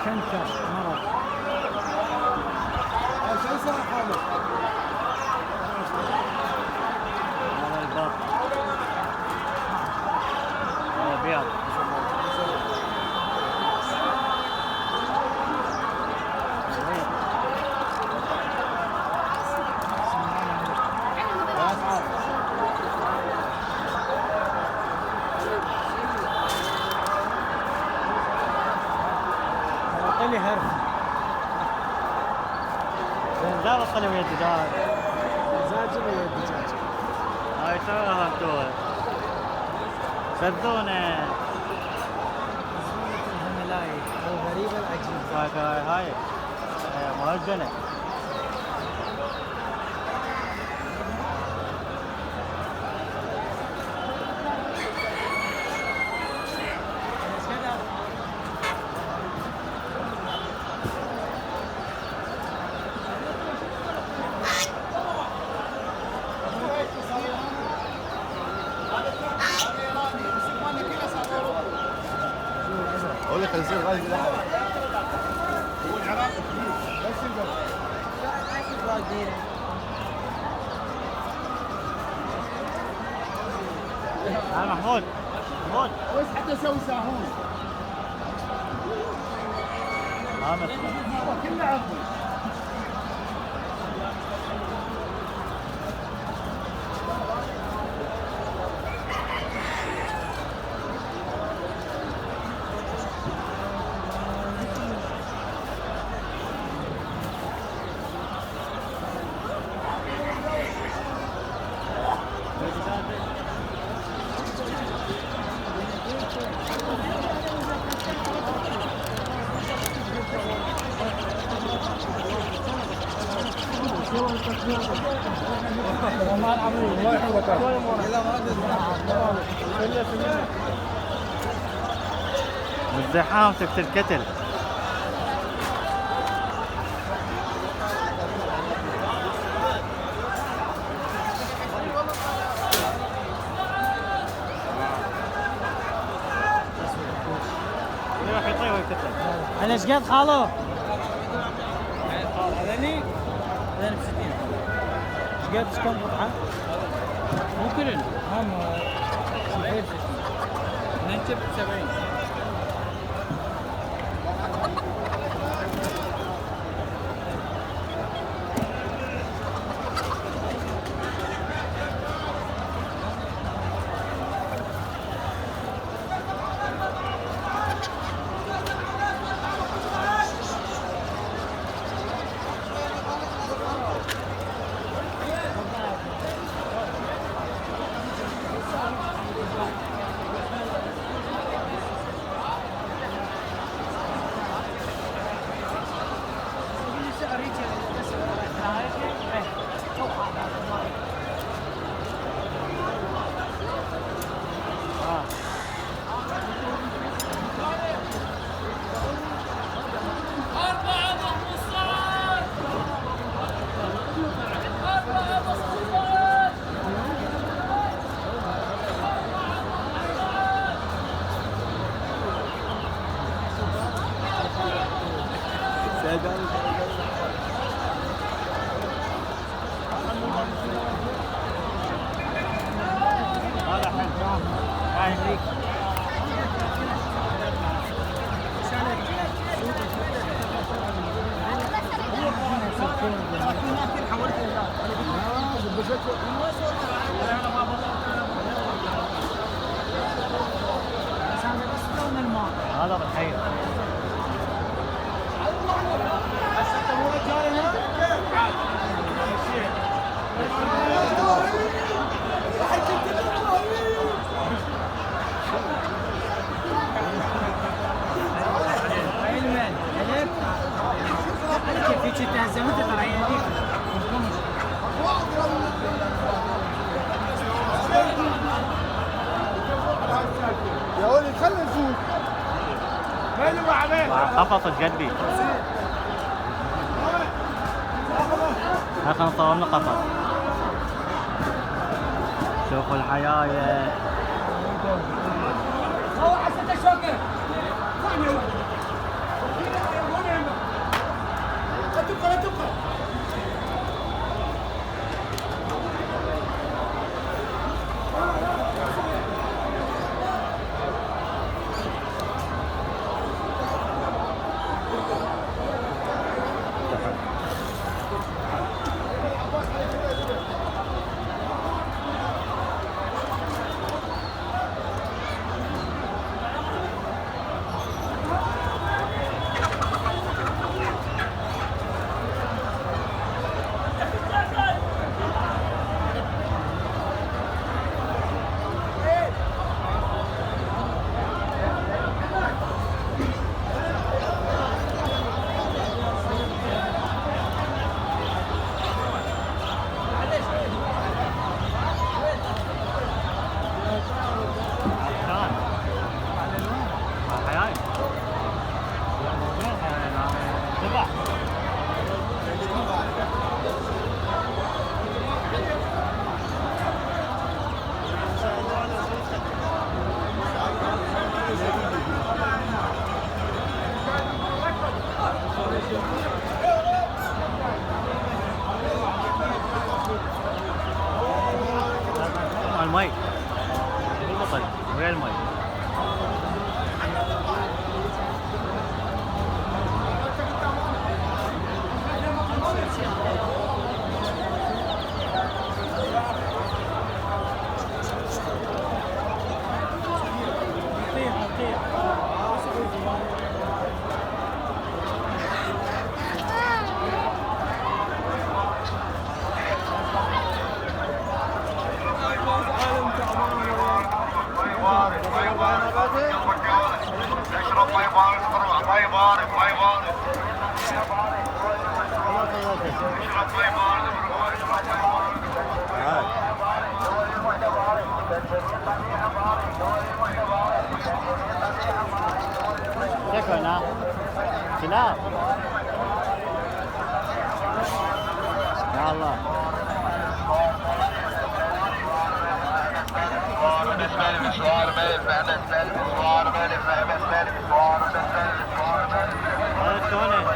كنكر مرض. شو صار خالد؟ هذا البط. هذا بيض. طلي هرف. لا بطلوا ويا الدجاج. دجاج ويا الدجاج. هاي شو هبتوها؟ سدونة. الهملاي الغريبة العجيبة. هاي مهجنة. اقول لك ازاي غالي كده حاجه هو العراق بس تعال محمود. محمود. بس حتى اسوي ساهون ما مثله. كله عرضي والله العظيم الله يحفظك. بالزحام تقتل الكتل. يروح يطير ويكتل. على ايش قد خالو؟ هذني هذني ب 60. ايش قد كم قطعة؟ مو كلن هم غير 60. ننشف 70. هذا حلو. هاي هنيك. هذا بالحي. في تهزمت ترى هذيك. يا ولد خلي نفوت ماله عليه قفص الجدي. خلينا نصور لنا قفص. شوفوا الحياية. هو حسن الشوكة شكرا ها سلام يا الله هذا شلونه؟